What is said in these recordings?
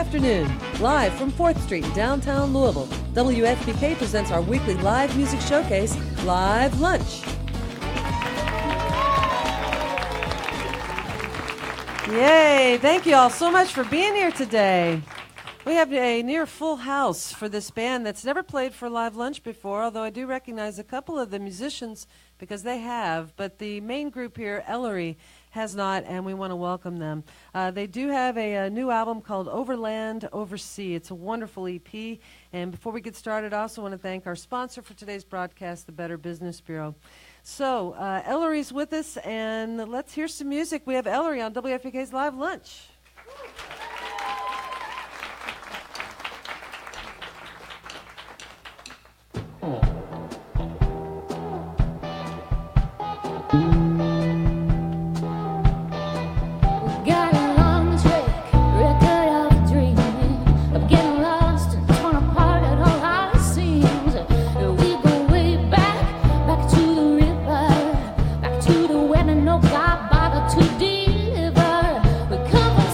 afternoon. Live from 4th Street in downtown Louisville, WFPK presents our weekly live music showcase, Live Lunch. Yay! Thank you all so much for being here today. We have a near full house for this band that's never played for Live Lunch before, although I do recognize a couple of the musicians because they have, but the main group here, Ellery, has not, and we want to welcome them. They do have a new album called Overland, Oversea. It's a wonderful EP, and before we get started, I also want to thank our sponsor for today's broadcast, the Better Business Bureau. So, Ellery's with us, and let's hear some music. We have Ellery on WFPK's Live Lunch. No God bother to deliver. We come from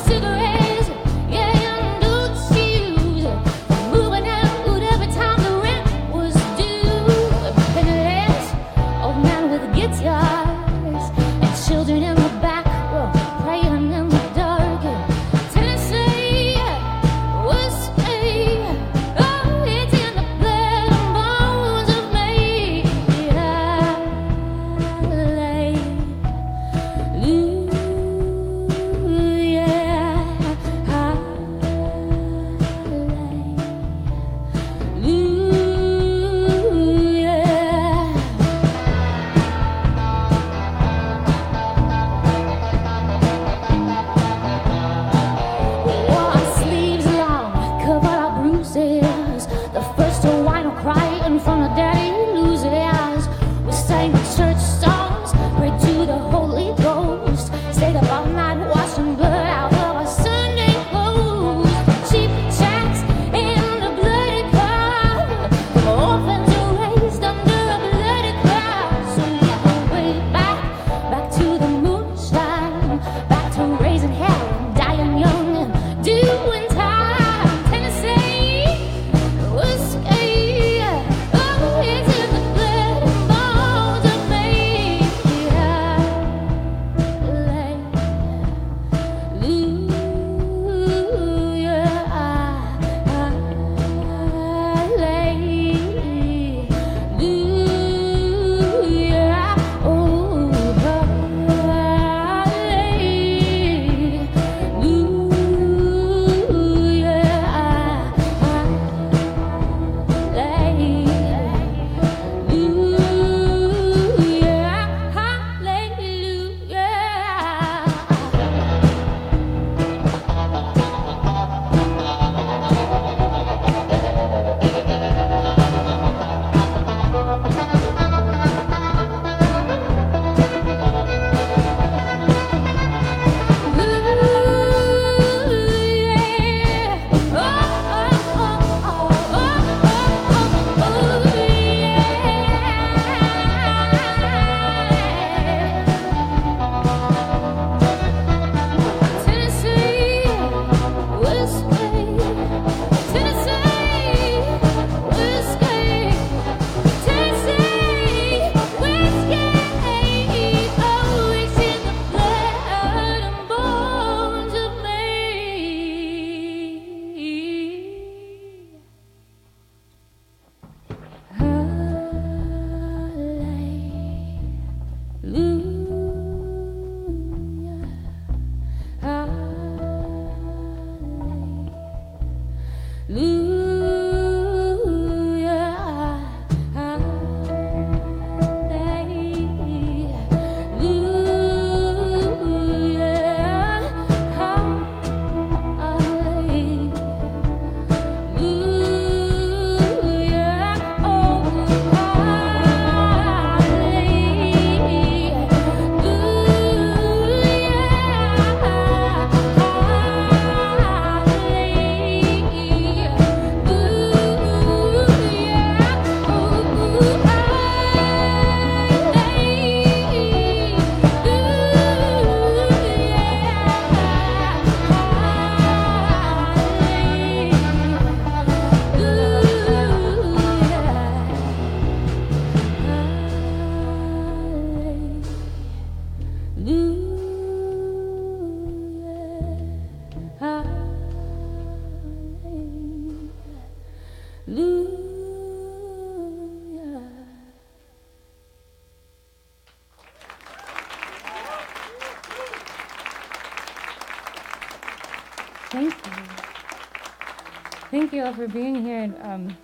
Thank you all for being here. And,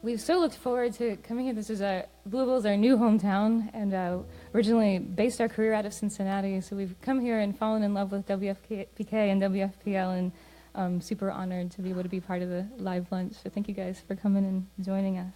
we've so looked forward to coming here. This is Louisville is our new hometown, and originally based our career out of Cincinnati. So we've come here and fallen in love with WFPK and WFPL, and super honored to be able to be part of the live lunch. So thank you guys for coming and joining us.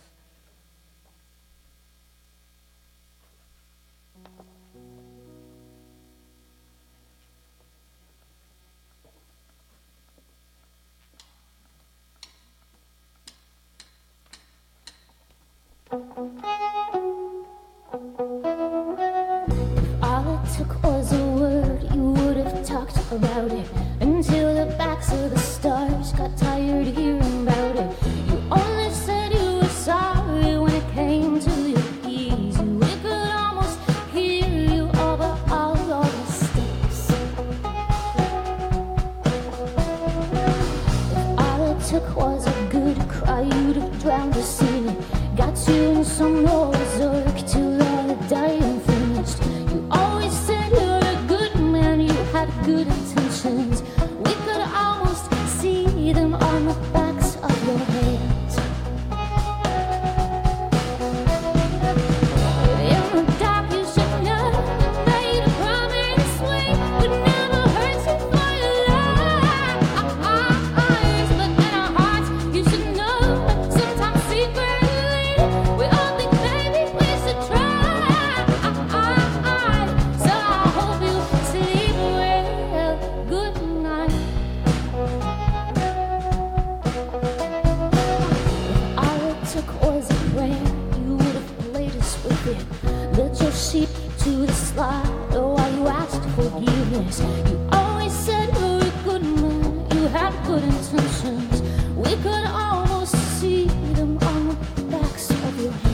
All it took was a word, you would have talked about it until the backs of the stars got tired hearing about it. You only said you were sorry when it came to your keys. We could almost hear you over all your mistakes. If all it took was a good cry, you'd have drowned the scene. Got you in some Noah's Ark till all the dying finished. You always said you're a good man, you had good intentions. We could almost see them on the backs of your hands. In the dark you should know we made a promise we would never hurt you for your lies. But in our hearts you should know sometimes secretly we all think maybe we should try. So I hope you sleep well. Good night. If all it took was a prayer, you would have played us with it. Led your sheep to the slaughter while you asked forgiveness. You always said you were a good man, you had good intentions. We could almost see them on the backs of your hands.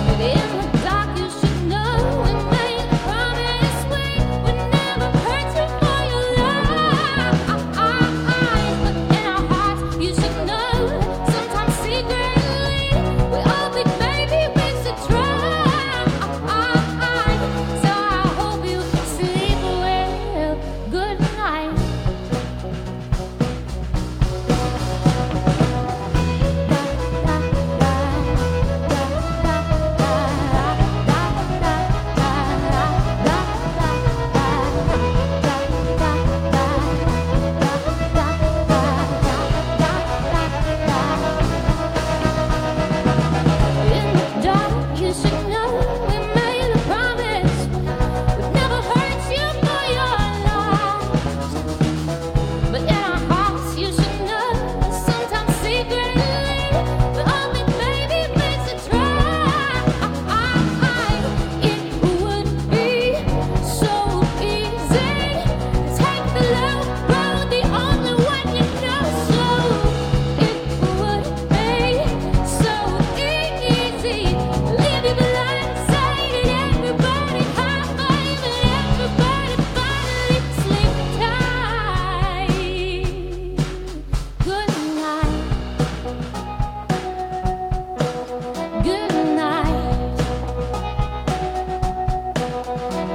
But in the dark you should know we made a promise we would never hurt you for your lies. But in our hearts you should know sometimes secretly we all think maybe we should try. So I hope you sleep well. Good night. In the dark you should know we made a promise we'd never hurt you for your lies. But in our hearts you should know sometimes secretly we all think maybe we should try. It would be so easy to take the low road, the only one you know. So it would be so easy to leave you blindsided. Everybody high five and everybody finally sleep tight. Good night. Good night.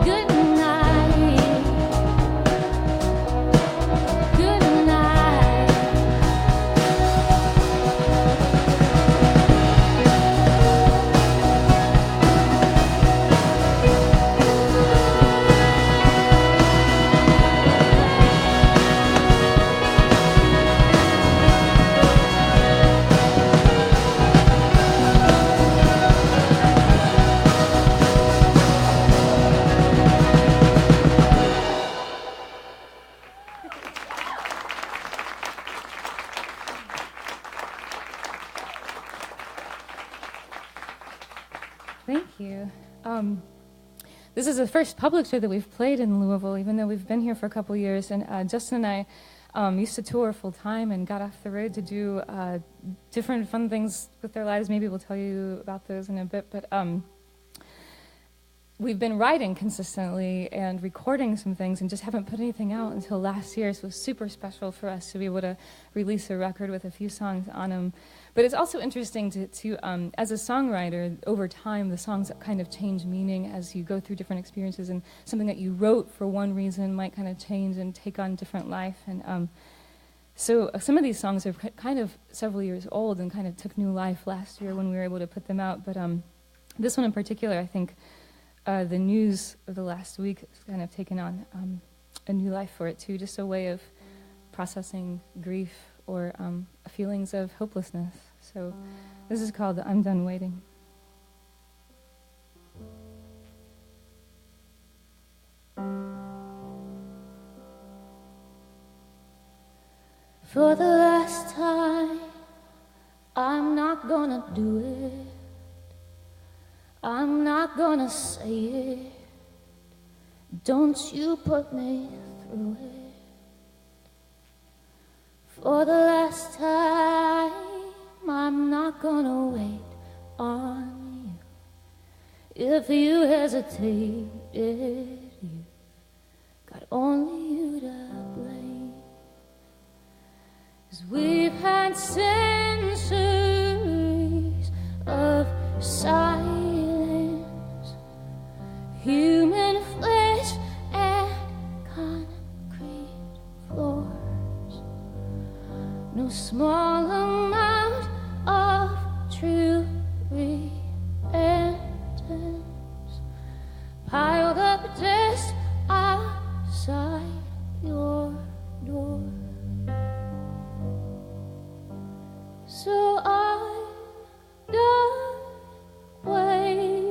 Good night. Good night. Thank you. This is the first public show that we've played in Louisville, even though we've been here for a couple years. And Justin and I used to tour full time and got off the road to do different fun things with their lives. Maybe we'll tell you about those in a bit. But we've been writing consistently and recording some things and just haven't put anything out until last year. So it was super special for us to be able to release a record with a few songs on them. But it's also interesting to as a songwriter, over time, the songs kind of change meaning as you go through different experiences, and something that you wrote for one reason might kind of change and take on different life. And so some of these songs are kind of several years old and kind of took new life last year when we were able to put them out. But this one in particular, I think the news of the last week has kind of taken on a new life for it too, just a way of processing grief or feelings of hopelessness. So this is called I'm Done Waiting. For the last time, I'm not gonna do it. I'm not gonna say it. Don't you put me through it. For the last time, I'm not gonna wait on you. If you hesitated, you got only you to blame. 'Cause we've had centuries of silence, human flesh and concrete floors. No small amount of true repentance piled up just outside your door. So I'm done waiting.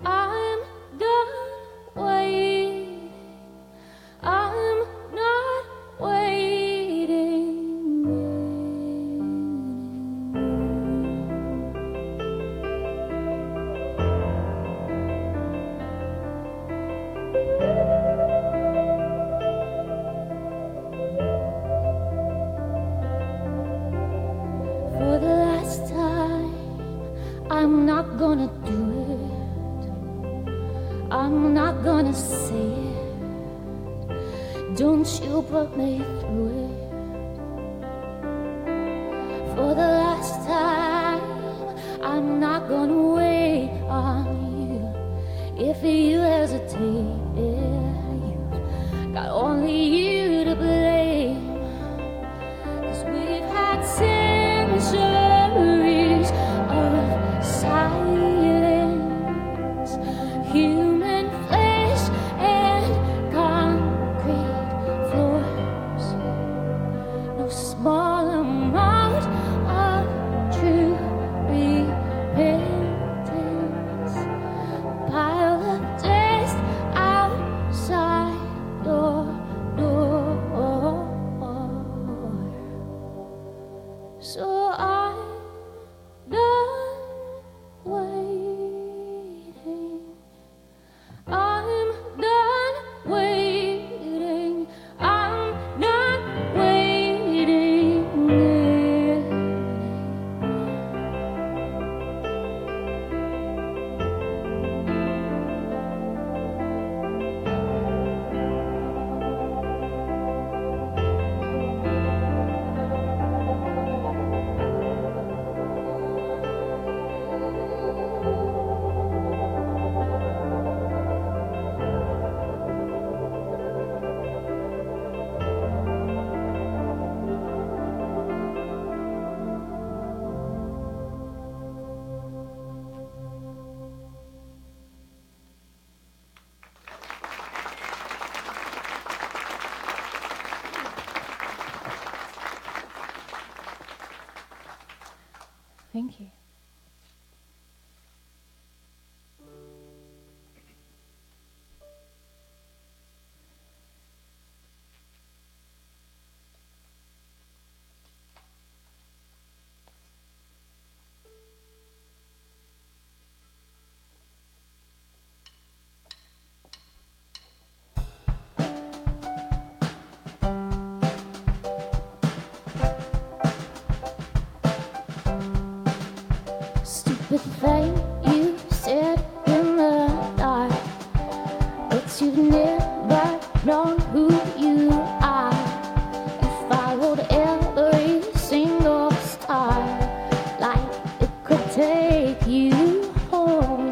I'm done waiting. I'm not waiting for the last time. I'm not gonna do it. I'm not gonna say it. Don't you put me through it. For the last time, I'm not gonna wait on you. If you hesitate, you've got only you to blame. 'Cause we've had centuries of silence, human flesh and concrete floors. No small amount of true repentance piled up just outside your door. So I'm done waiting. I'm done waiting. I'm not waiting Thank you. you've never known who you are. You followed every single star, like it could take you home.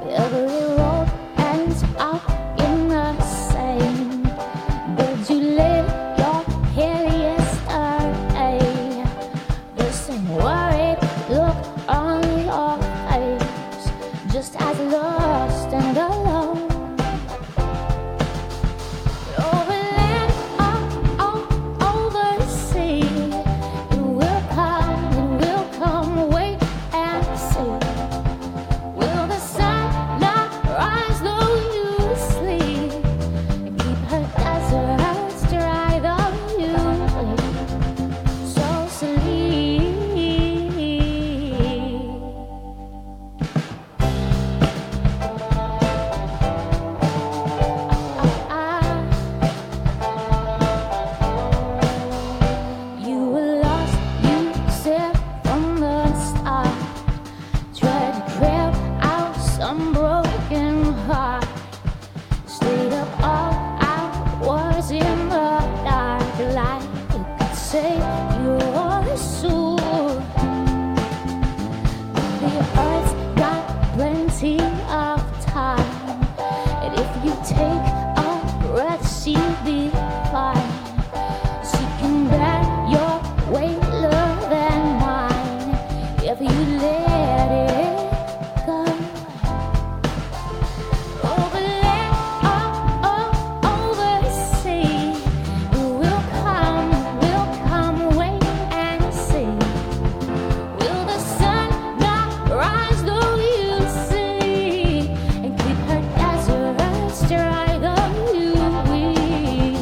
Every road ends up in the same. Did you lay your head yesterday? The same worried look on your face, just as lost and alone. Over land, over sea, it will come, wait and see. Will the sun not rise though you sleep, and keep her deserts dry though you bleed? So sleep. You were lost, you said from the start. Tried to crib out some broken heart. Stayed up all hours in the dark, like it could save your soul. The earth's got plenty of time, and if you take a breath, she'll be fine. She can bear your weight, love and mine, if you let it go. Over land, over sea, it will come, wait and see. Will the sun not rise though you sleep, and keep her deserts dry though you weep?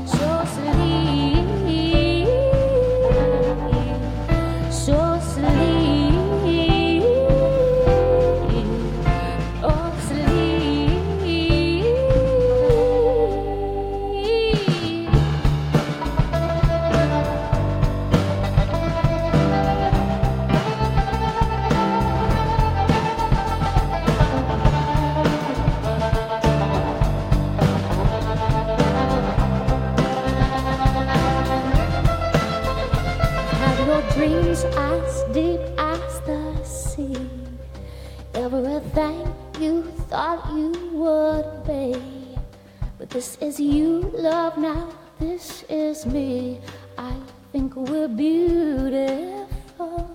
So sleep, so sleep, oh sleep. Have your dreams as deep as the sea. Everything you thought you would be. But this is you, love, now this is me. I think we're beautiful.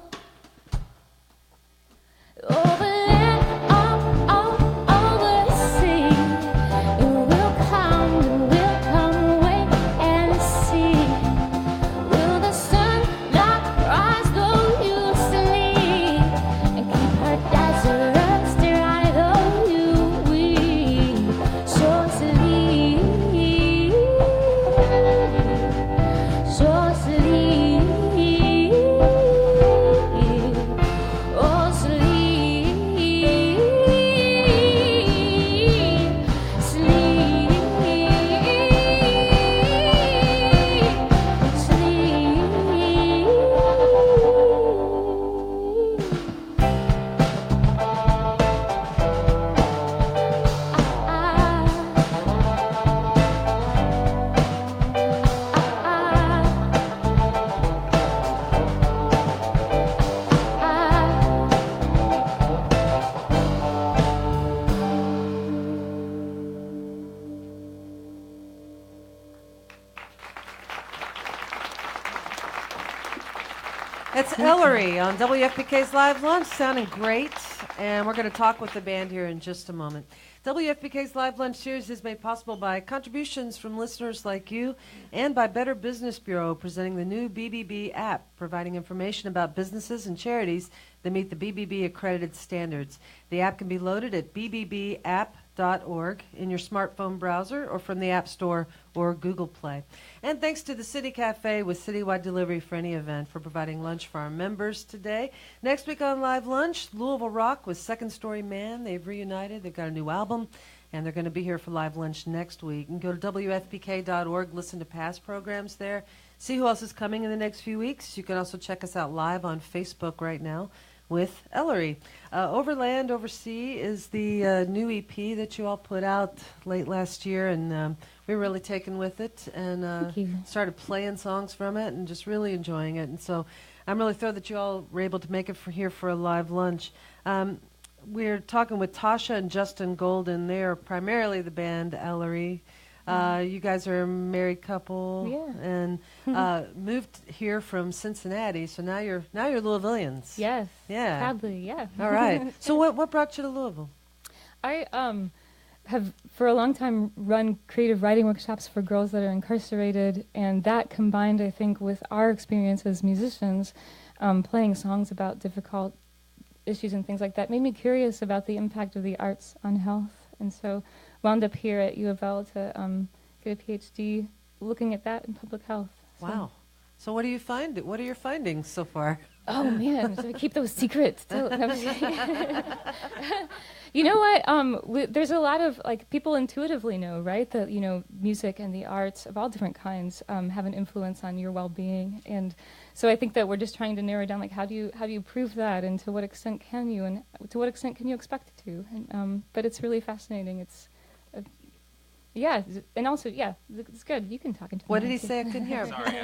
Over land, over sea, it will come, wait and see. Will the sun not rise though you sleep, and keep her deserts dry though you weep? So sleep, so sleep, oh sleep, sleep, It's Ellery on WFPK's Live Lunch, sounding great. And we're going to talk with the band here in just a moment. WFPK's Live Lunch series is made possible by contributions from listeners like you and by Better Business Bureau, presenting the new BBB app, providing information about businesses and charities that meet the BBB accredited standards. The app can be loaded at bbb.app.org in your smartphone browser or from the App Store or Google Play. And thanks to the City Cafe with citywide delivery for any event for providing lunch for our members today. Next week on Live Lunch, Louisville Rock with Second Story Man. They've reunited. They've got a new album, and they're going to be here for Live Lunch next week. You can go to WFPK.org, listen to past programs there, see who else is coming in the next few weeks. You can also check us out live on Facebook right now. with Ellery. Overland, Oversea is the new EP that you all put out late last year, and we were really taken with it and Thank you. started playing songs from it and just really enjoying it. And so I'm really thrilled that you all were able to make it here for a live lunch. We're talking with Tasha and Justin Golden. They are primarily the band Ellery. You guys are a married couple, Yeah. and moved here from Cincinnati. So now you're Louisvillians. Yes. Yeah. Proudly, yeah. All right. So what brought you to Louisville? I have for a long time run creative writing workshops for girls that are incarcerated, and that combined, I think, with our experience as musicians, playing songs about difficult issues and things like that, made me curious about the impact of the arts on health, and so wound up here at U of L to get a PhD looking at that in public health. So. Wow. So what do you find? What are your findings so far? Oh man, so keep those secrets. No, I'm just kidding. You know what? There's a lot of people intuitively know, right? That music and the arts of all different kinds have an influence on your well-being, and so I think that we're just trying to narrow down how do you prove that, and to what extent can you, and to what extent can you expect to? And but it's really fascinating. It's yeah, and also, yeah, it's good. You can talk into What did he say? I couldn't hear him. Sorry,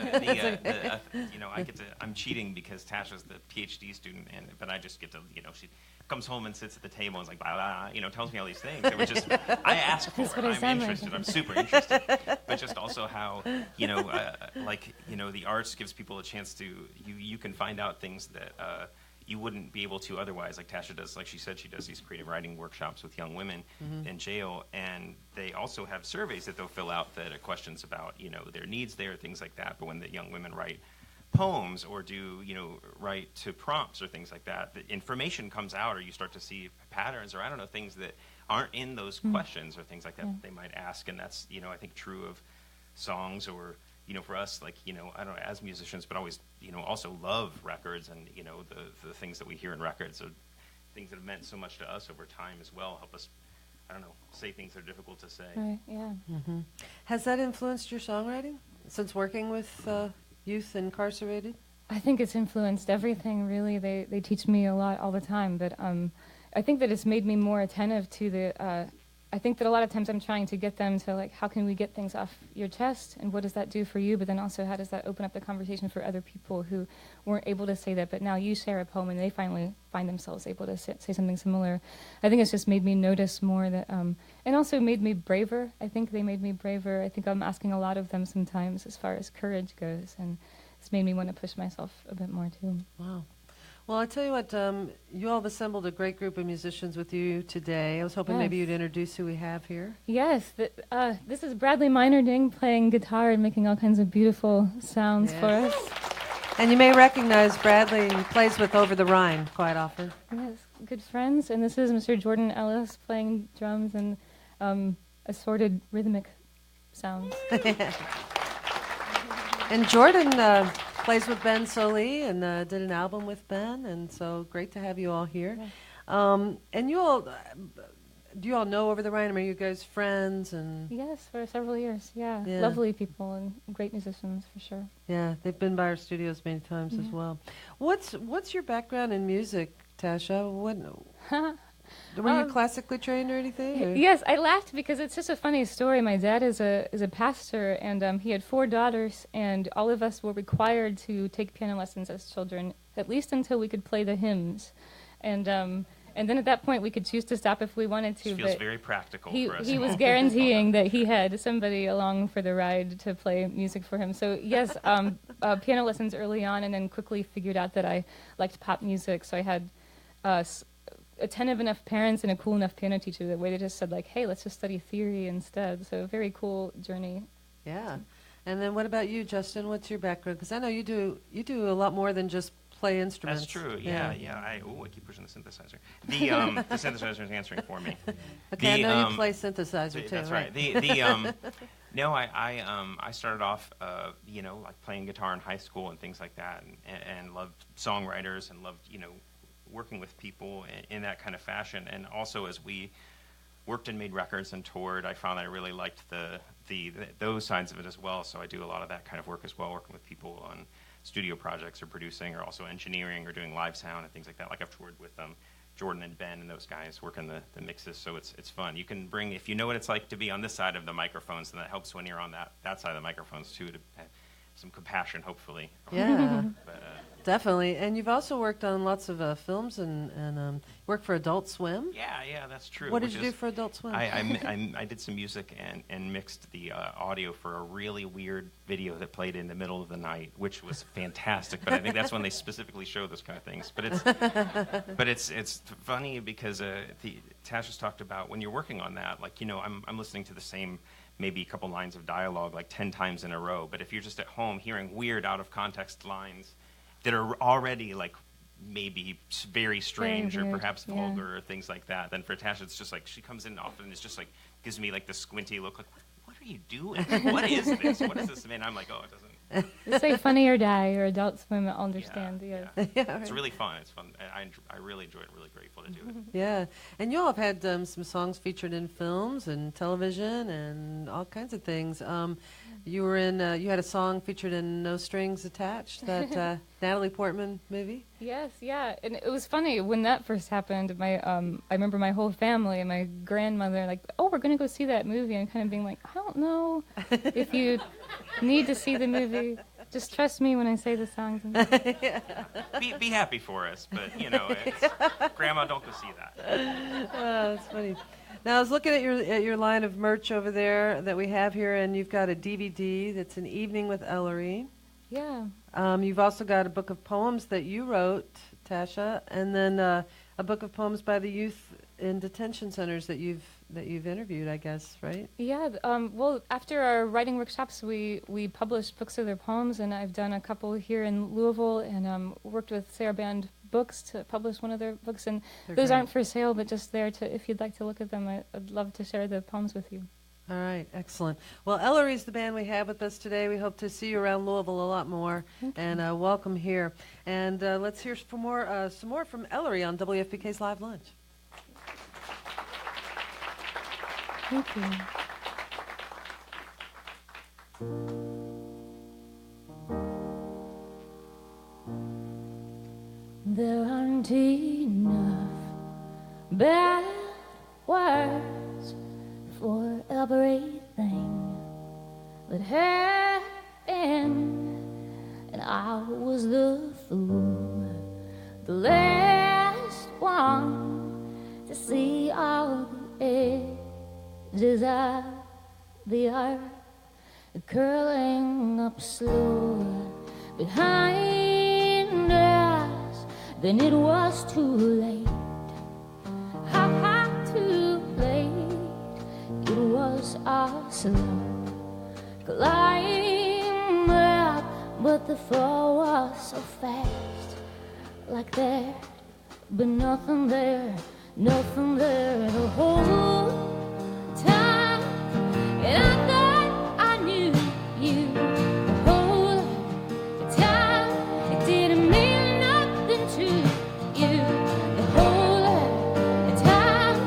I'm cheating because Tasha's the PhD student, but I just get to, she comes home and sits at the table and is like, blah, blah, tells me all these things. It was just, I ask for it. I'm interested. I'm super interested. But just also how, the arts gives people a chance to, you can find out things that you wouldn't be able to otherwise. Like Tasha does, like she said, she does these creative writing workshops with young women in jail, and they also have surveys that they'll fill out that are questions about, their needs there, things like that. But when the young women write poems or do, write to prompts or things like that, the information comes out, or you start to see patterns, or things that aren't in those questions or things like that they might ask. And that's, I think true of songs, or for us, I don't know, as musicians, but always, also love records, and, the things that we hear in records are things that have meant so much to us over time as well, help us, say things that are difficult to say. Right, yeah. Mm-hmm. Has that influenced your songwriting since working with youth incarcerated? I think it's influenced everything, really. They teach me a lot all the time, but I think that it's made me more attentive to the I think that a lot of times I'm trying to get them to how can we get things off your chest, and what does that do for you, but then also how does that open up the conversation for other people who weren't able to say that, but now you share a poem and they finally find themselves able to say something similar. I think it's just made me notice more that, and also made me braver. I think they made me braver. I think I'm asking a lot of them sometimes as far as courage goes, and it's made me want to push myself a bit more too. Wow. Well, I tell you what, you all have assembled a great group of musicians with you today. I was hoping maybe you'd introduce who we have here. Yes, this is Bradley Meinerding playing guitar and making all kinds of beautiful sounds for us. And you may recognize Bradley. He plays with Over the Rhine quite often. Yes, good friends. And this is Mr. Jordon Ellis playing drums and assorted rhythmic sounds. And Jordan plays with Ben Solé and did an album with Ben, and so great to have you all here. Yeah. And you all, do you all know Over the Rhine? I mean, are you guys friends? And yes, for several years. Yeah, lovely people and great musicians for sure. Yeah, they've been by our studios many times as well. What's your background in music, Tasha? Were you classically trained or anything? Or? Yes, I laughed because it's just a funny story. My dad is a pastor, and he had 4 daughters, and all of us were required to take piano lessons as children, at least until we could play the hymns. And then at that point, we could choose to stop if we wanted to. It feels very practical for us. He was guaranteeing that he had somebody along for the ride to play music for him. So yes, piano lessons early on, and then quickly figured out that I liked pop music. So I had attentive enough parents and a cool enough piano teacher that way they just said hey, let's just study theory instead. So a very cool journey. Yeah. And then what about you, Justin? What's your background? Because I know you do a lot more than just play instruments. That's true. Yeah. I keep pushing the synthesizer. The synthesizer is answering for me. Okay, I know you play synthesizer too. That's right. No, I started off, playing guitar in high school and things like that, and loved songwriters and loved, working with people in that kind of fashion. And also as we worked and made records and toured, I found I really liked those sides of it as well. So I do a lot of that kind of work as well, working with people on studio projects or producing or also engineering or doing live sound and things like that. Like I've toured with Jordan and Ben and those guys working the mixes, so it's fun. You can bring, if you know what it's like to be on this side of the microphones, then that helps when you're on that side of the microphones too, to have some compassion, hopefully. Yeah. But, Definitely. And you've also worked on lots of films and worked for Adult Swim. yeah, that's true. What did you do for Adult Swim? I did some music and mixed the audio for a really weird video that played in the middle of the night, which was fantastic. But I think that's when they specifically show those kind of things. But it's funny because Tasha's talked about when you're working on that, like, you know, I'm listening to the same maybe a couple lines of dialogue like 10 times in a row. But if you're just at home hearing weird out of context lines that are already like maybe very strange or perhaps vulgar or things like that, then for Tasha it's just like she comes in often and it's just like gives me like the squinty look like, what are you doing? What is this? What is this? And I'm like, oh, it doesn't. It's like Funny or Die or Adult Swim. I'll understand. Yeah. Yeah, It's really fun. It's fun. I really enjoy it. Really grateful to do it. Yeah, and you all have had some songs featured in films and television and all kinds of things. You were in. You had a song featured in No Strings Attached, that Natalie Portman movie. Yes, yeah, and it was funny when that first happened. I remember my whole family and my grandmother like, "Oh, we're gonna go see that movie," and kind of being like, "I don't know if you need to see the movie. Just trust me when I say the songs." Be happy for us, but you know, Grandma, don't go see that. Oh, that's funny. Now I was looking at your line of merch over there that we have here, and you've got a DVD that's An Evening with Ellery. Yeah. You've also got a book of poems that you wrote, Tasha, and then a book of poems by the youth in detention centers that you've interviewed, I guess, right? Yeah. Well, after our writing workshops, we published books of their poems, and I've done a couple here in Louisville, and worked with Sarah Band Books to publish one of their books. And those aren't for sale, but just there to, if you'd like to look at them, I'd love to share the poems with you. All right, excellent. Well, Ellery's the band we have with us today. We hope to see you around Louisville a lot more, and welcome here. And let's hear some more from Ellery on WFPK's Live Lunch. Thank you. There aren't enough bad words for everything that happened, and I was the fool, the last one to see all the edges of the earth curling up slow behind us. Then it was too late, too late. It was our slow climb up, but the fall was so fast, like there, but nothing there the whole time. And I thought I knew you the whole time. It didn't mean nothing to you the whole time.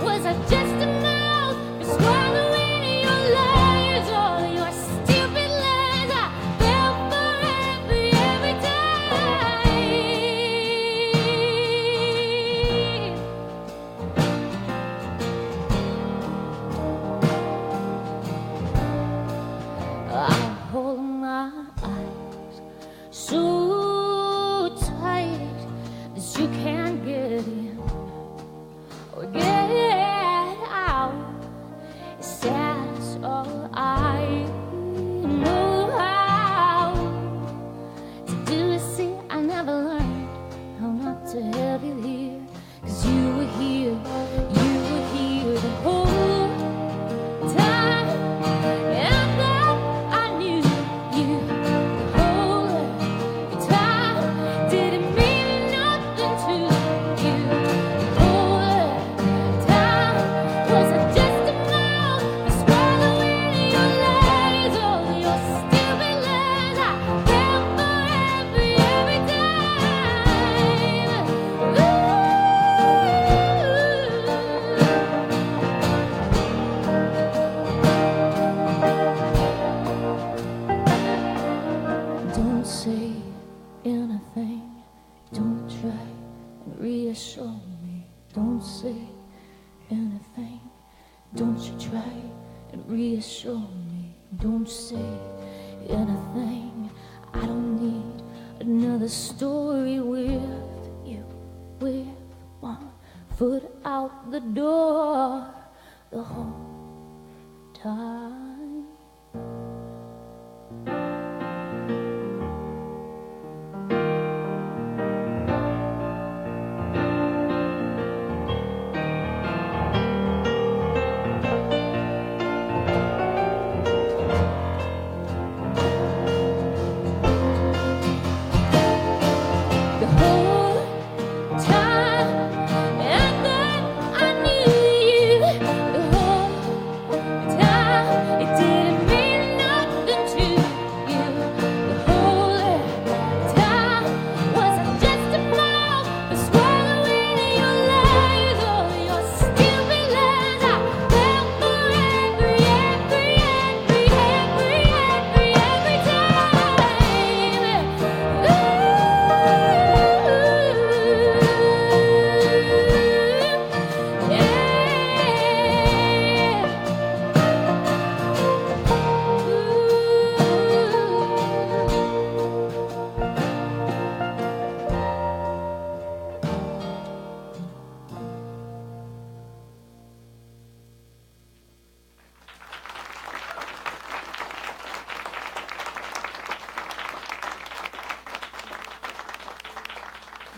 Was I just a mouth for swallowing your lies, all your stupid lies? I fell for every time. try and reassure me. Don't say anything. I don't need another story with you. With one foot out the door the whole time.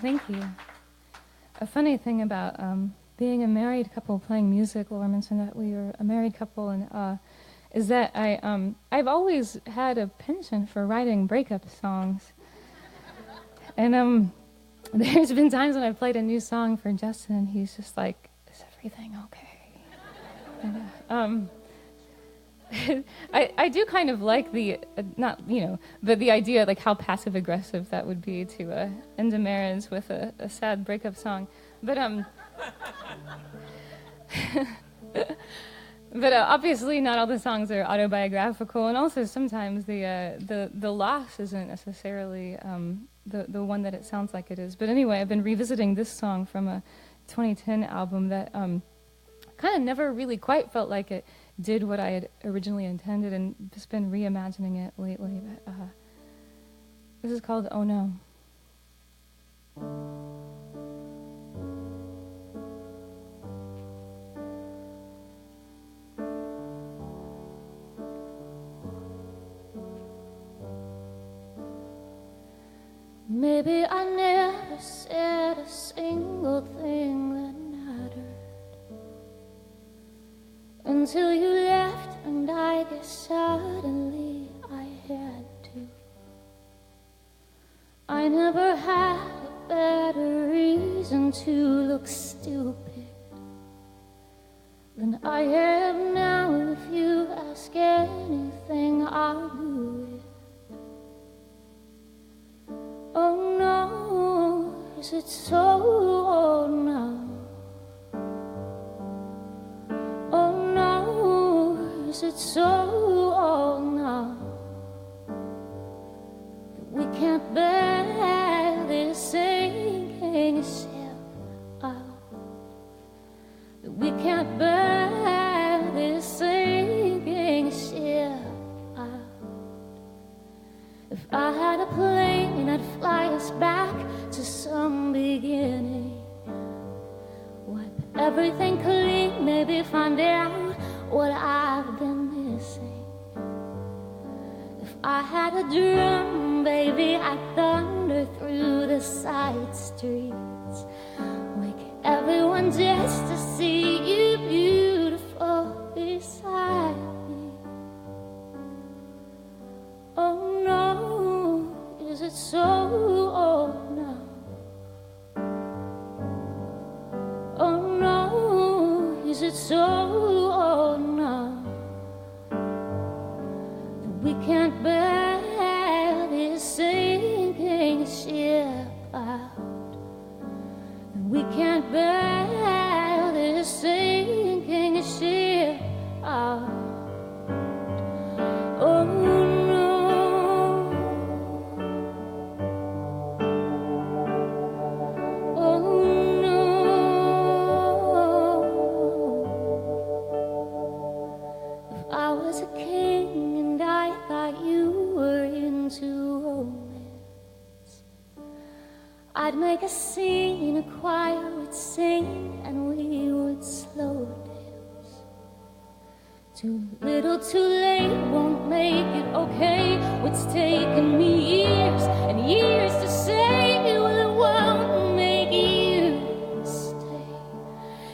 Thank you. A funny thing about being a married couple playing music, Laura mentioned that we were a married couple, and is that I've always had a penchant for writing breakup songs. And there's been times when I've played a new song for Justin, and he's just like, "Is everything okay?" And, I do kind of like the, not, but the idea, like how passive-aggressive that would be to end a marriage with a sad breakup song. But but obviously not all the songs are autobiographical, and also sometimes the loss isn't necessarily the one that it sounds like it is. But anyway, I've been revisiting this song from a 2010 album that kind of never really quite felt like it did what I had originally intended, and just been reimagining it lately. But this is called "Oh No." Maybe I never said a single thing that mattered until you left, and I guess suddenly I had to. I never had a better reason to look stupid than I am now. If you ask anything, I'll do it. Oh no, is it so? Oh no. Oh no, is it so? Oh no, that we can't bear this sinking ship out. That we can't bear this sinking ship out. If I had a plane, I'd fly us back to some beginning. Wipe everything clean, maybe find out what I've been missing. If I had a drum, baby, I'd thunder through the side streets. Wake everyone just to see you beautiful beside me. Oh no, is it so? Oh no. Oh no, is it so? Oh no, that we can't bear this sinking ship out. That we can't bear this sinking ship out. Oh no. Oh no. was a king and I thought you were into romance, I'd make a scene, a choir would sing, and we would slow dance. Too little, too late, won't make it okay. What's taken me years and years to say, well, it won't make you stay.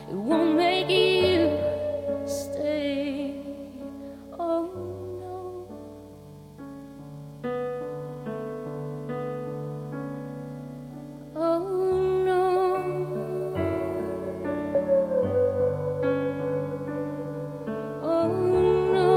It won't make you stay. Oh no. Oh no. Oh no.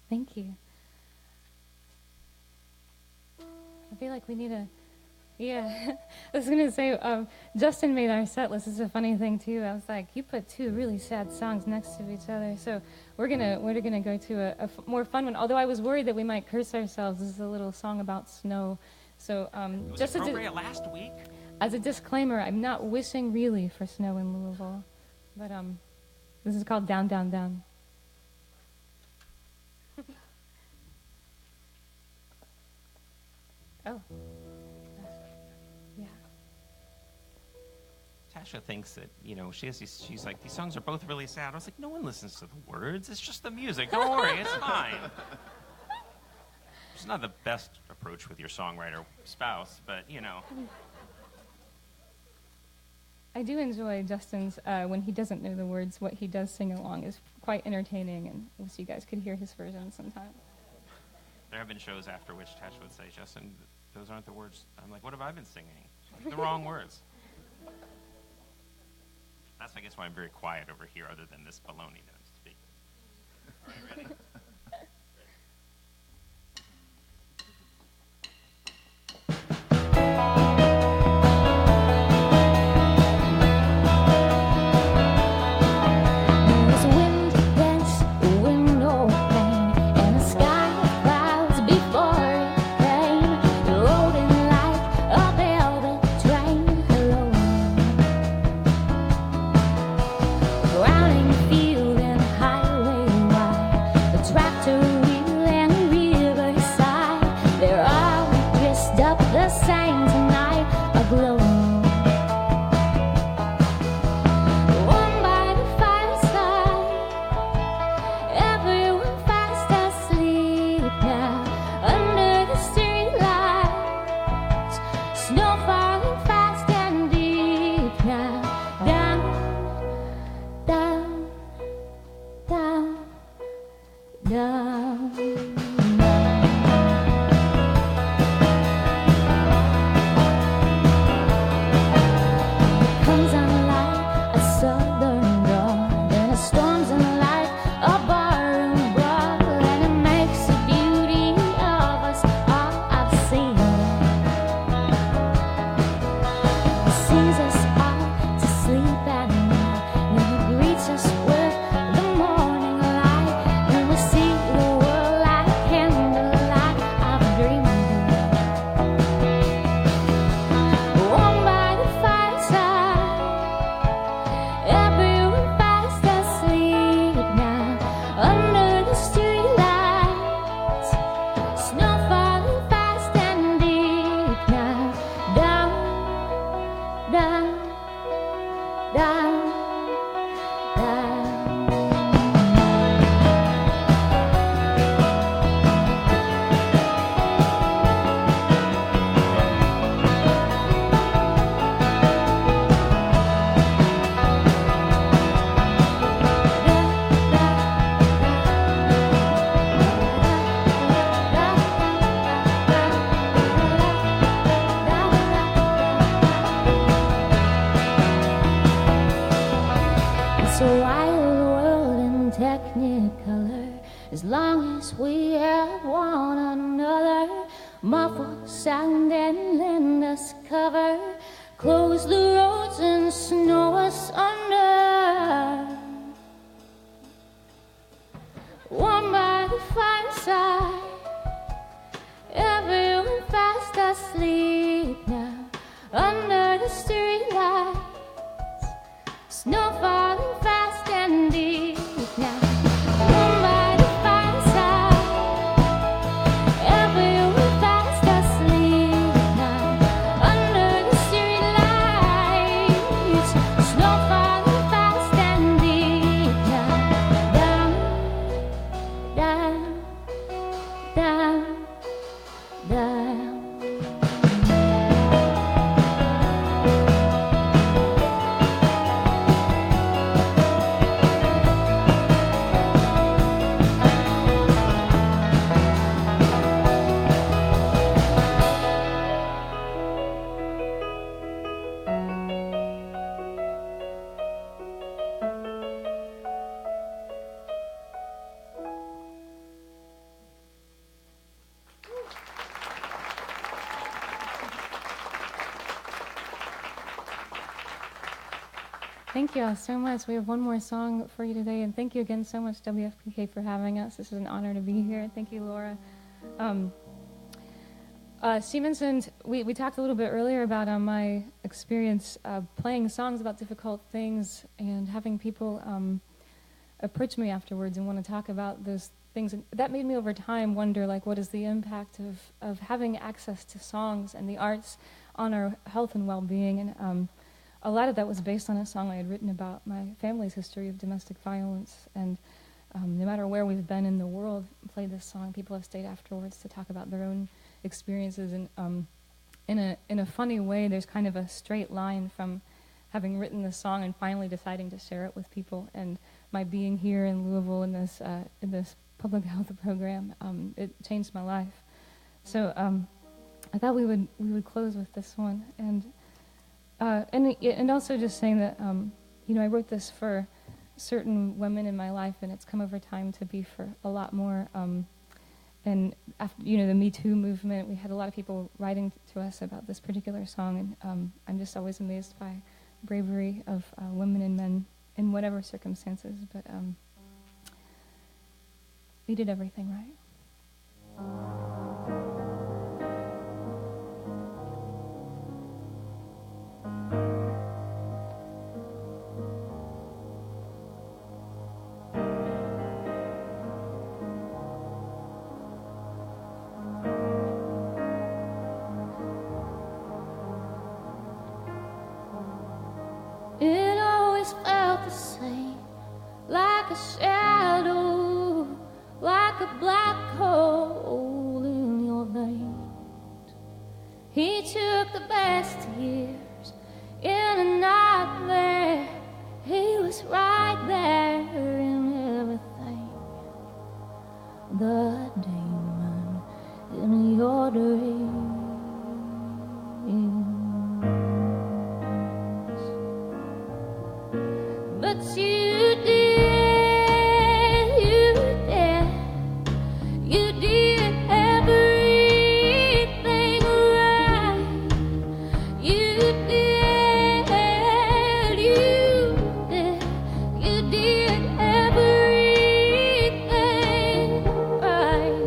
Thank you. I feel like we need a, yeah. I was gonna say, Justin made our set list. This is a funny thing too. I was like, you put two really sad songs next to each other, so we're gonna go to a more fun one. Although I was worried that we might curse ourselves. This is a little song about snow. So It was just appropriate last week. as a disclaimer, I'm not wishing really for snow in Louisville, but this is called Down, Down, Down. Oh. Yeah. Tasha thinks that, she's like, these songs are both really sad. I was like, no one listens to the words. It's just the music. Don't worry, it's fine. It's not the best approach with your songwriter spouse, but, I do enjoy Justin's, when he doesn't know the words, what he does sing along is quite entertaining, and wish you guys could hear his version sometime. There have been shows after which Tasha would say, Justin, those aren't the words. I'm like, what have I been singing? The wrong words. That's, I guess, why I'm very quiet over here, other than this baloney that I'm speaking. Ready? There's wind against the window pane, and the sky clouds before it came, rolling like a velvet train. Hello, browning field and highway wide, a tractor wheel and riverside. They're all dressed up the same tonight, aglow. Warm by the fireside, everyone fast asleep now. Under the streetlights, snow falling fast and deep now. Down, down, down, down. Comes on like a southern dawn, and it storms in like a barroom brawl, and it makes the beauty of us all I've seen. It sings us all to sleep at night, and it greets us with the morning light, and we see the technicolor. As long as we have one another, muffle sound and lend us cover. Close the roads and snow us under. Warm by the fireside, everyone fast asleep now. Under the streetlights, snow falling fast and deep now. Warm by the fireside, everyone fast asleep now. Under the streetlights, snow falling fast and deep now. Down, down, down, down. Thank you all so much. We have one more song for you today, and thank you again so much, WFPK, for having us. This is an honor to be here. Thank you, Laura. She mentioned, we talked a little bit earlier about my experience playing songs about difficult things and having people approach me afterwards and want to talk about those things. And that made me over time wonder, like, what is the impact of having access to songs and the arts on our health and well-being? And a lot of that was based on a song I had written about my family's history of domestic violence. And no matter where we've been in the world, played this song, people have stayed afterwards to talk about their own experiences. And in a funny way, there's kind of a straight line from having written this song and finally deciding to share it with people. And my being here in Louisville in this public health program, it changed my life. So I thought we would close with this one. And also just saying that, I wrote this for certain women in my life, and it's come over time to be for a lot more. And after, the Me Too movement, we had a lot of people writing to us about this particular song, and I'm just always amazed by bravery of women and men in whatever circumstances. But we did everything right. It always felt the same, like a shadow, like a black hole in your veins. He took the best years in a nightmare. He was right there in everything. The demon in your dreams. But you did everything right. You did everything right.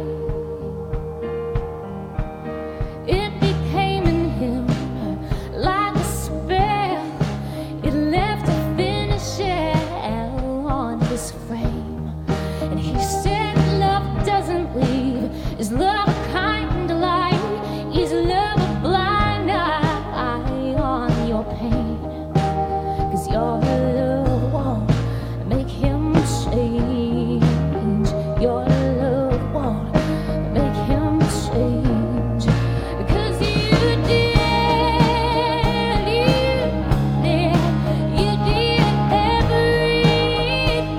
It became in him like a spell. It left a shell on his frame, and he said love doesn't leave. Is love a kind of light? Is love a blind eye on your pain? 'Cause your love won't make him change. Your love won't make him change. 'Cause you did everything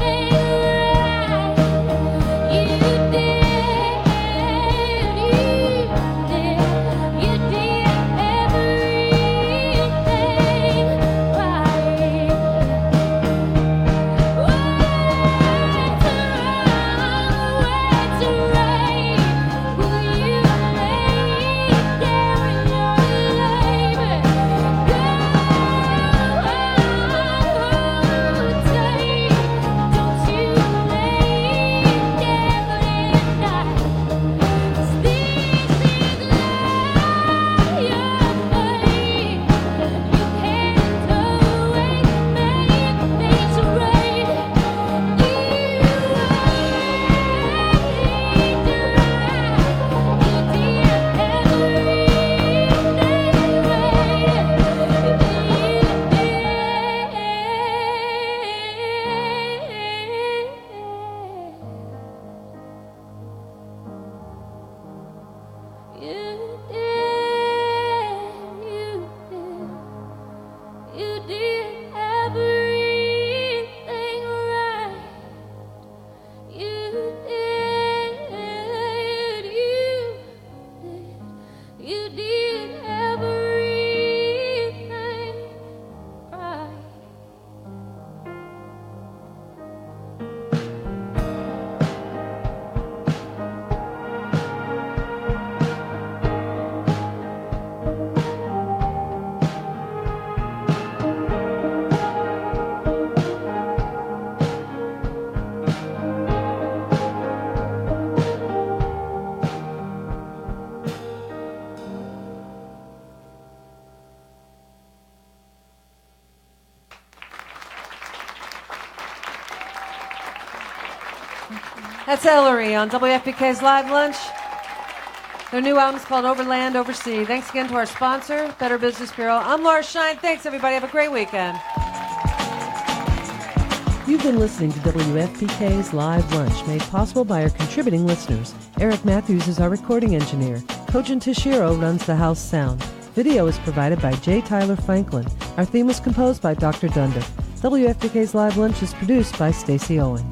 right. That's Ellery on WFPK's Live Lunch. Their new album's called Overland, Oversea. Thanks again to our sponsor, Better Business Bureau. I'm Laura Shine. Thanks, everybody. Have a great weekend. You've been listening to WFPK's Live Lunch, made possible by our contributing listeners. Eric Matthews is our recording engineer. Kojin Toshiro runs the house sound. Video is provided by J. Tyler Franklin. Our theme was composed by Dr. Dunder. WFPK's Live Lunch is produced by Stacey Owen.